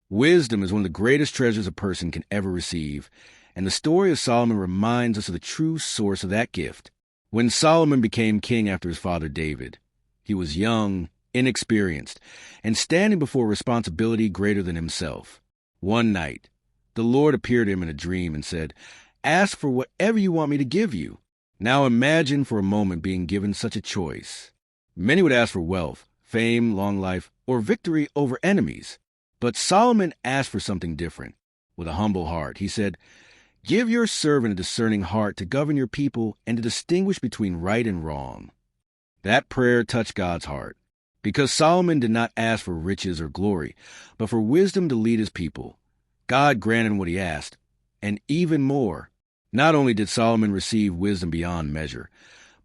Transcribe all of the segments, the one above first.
Wisdom is one of the greatest treasures a person can ever receive, and the story of Solomon reminds us of the true source of that gift. When Solomon became king after his father David, he was young, inexperienced, and standing before responsibility greater than himself. One night, the Lord appeared to him in a dream and said, "Ask for whatever you want me to give you." Now imagine for a moment being given such a choice. Many would ask for wealth, fame, long life, or victory over enemies. But Solomon asked for something different. With a humble heart, he said, "Give your servant a discerning heart to govern your people and to distinguish between right and wrong." That prayer touched God's heart, because Solomon did not ask for riches or glory, but for wisdom to lead his people. God granted him what he asked, and even more. Not only did Solomon receive wisdom beyond measure,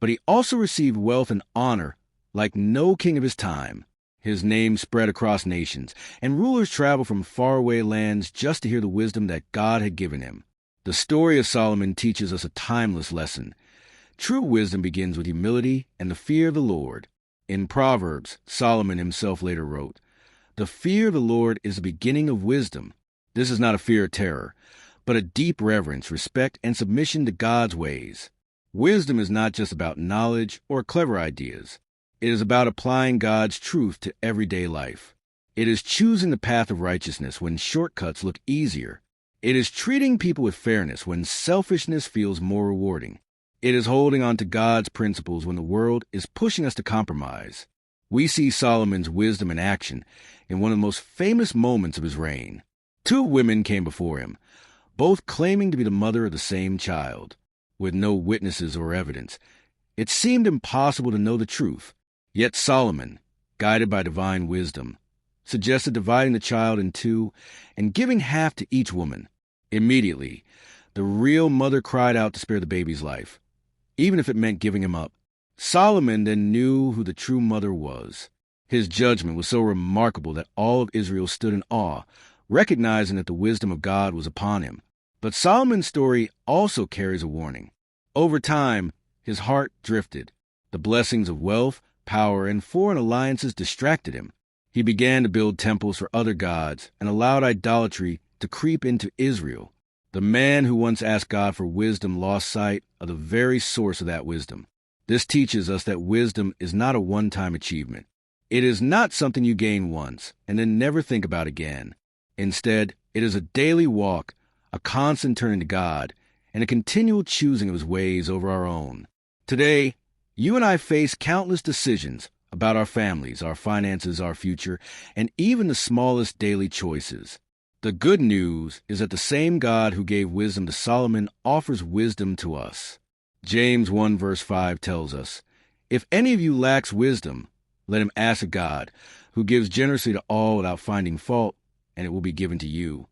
but he also received wealth and honor like no king of his time. His name spread across nations, and rulers traveled from faraway lands just to hear the wisdom that God had given him. The story of Solomon teaches us a timeless lesson. True wisdom begins with humility and the fear of the Lord. In Proverbs, Solomon himself later wrote, "The fear of the Lord is the beginning of wisdom." This is not a fear of terror, but a deep reverence, respect, and submission to God's ways. Wisdom is not just about knowledge or clever ideas. It is about applying God's truth to everyday life. It is choosing the path of righteousness when shortcuts look easier. It is treating people with fairness when selfishness feels more rewarding. It is holding on to God's principles when the world is pushing us to compromise. We see Solomon's wisdom in action in one of the most famous moments of his reign. Two women came before him, both claiming to be the mother of the same child. With no witnesses or evidence, it seemed impossible to know the truth. Yet Solomon, guided by divine wisdom, suggested dividing the child in two and giving half to each woman. Immediately, the real mother cried out to spare the baby's life, even if it meant giving him up. Solomon then knew who the true mother was. His judgment was so remarkable that all of Israel stood in awe, recognizing that the wisdom of God was upon him. But Solomon's story also carries a warning. Over time, his heart drifted. The blessings of wealth, power, and foreign alliances distracted him. He began to build temples for other gods and allowed idolatry to creep into Israel. The man who once asked God for wisdom lost sight of the very source of that wisdom. This teaches us that wisdom is not a one-time achievement. It is not something you gain once and then never think about again. Instead, it is a daily walk, a constant turning to God, and a continual choosing of his ways over our own. Today, you and I face countless decisions about our families, our finances, our future, and even the smallest daily choices. The good news is that the same God who gave wisdom to Solomon offers wisdom to us. James 1 verse 5 tells us, "If any of you lacks wisdom, let him ask of God, who gives generously to all without finding fault, and it will be given to you."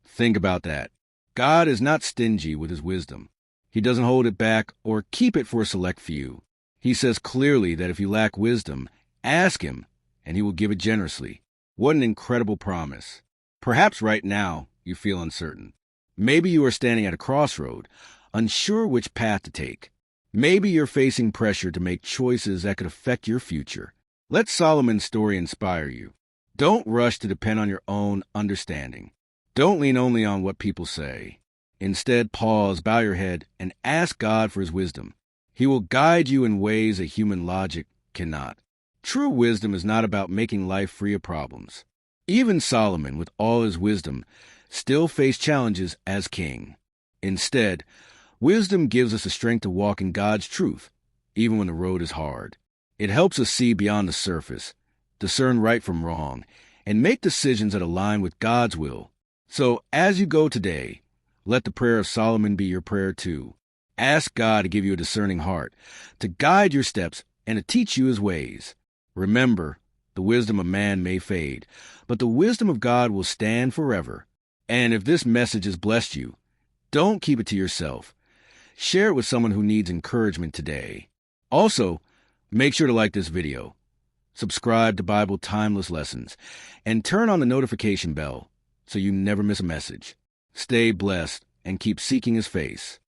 Think about that. God is not stingy with his wisdom. He doesn't hold it back or keep it for a select few. He says clearly that if you lack wisdom, ask him, and he will give it generously. What an incredible promise. Perhaps right now you feel uncertain. Maybe you are standing at a crossroad, unsure which path to take. Maybe you're facing pressure to make choices that could affect your future. Let Solomon's story inspire you. Don't rush to depend on your own understanding. Don't lean only on what people say. Instead, pause, bow your head, and ask God for his wisdom. He will guide you in ways that human logic cannot. True wisdom is not about making life free of problems. Even Solomon, with all his wisdom, still faced challenges as king. Instead, wisdom gives us the strength to walk in God's truth, even when the road is hard. It helps us see beyond the surface, discern right from wrong, and make decisions that align with God's will. So, as you go today, let the prayer of Solomon be your prayer too. Ask God to give you a discerning heart, to guide your steps, and to teach you his ways. Remember, the wisdom of man may fade, but the wisdom of God will stand forever. And if this message has blessed you, don't keep it to yourself. Share it with someone who needs encouragement today. Also, make sure to like this video, subscribe to Bible Timeless Lessons, and turn on the notification bell so you never miss a message. Stay blessed and keep seeking his face.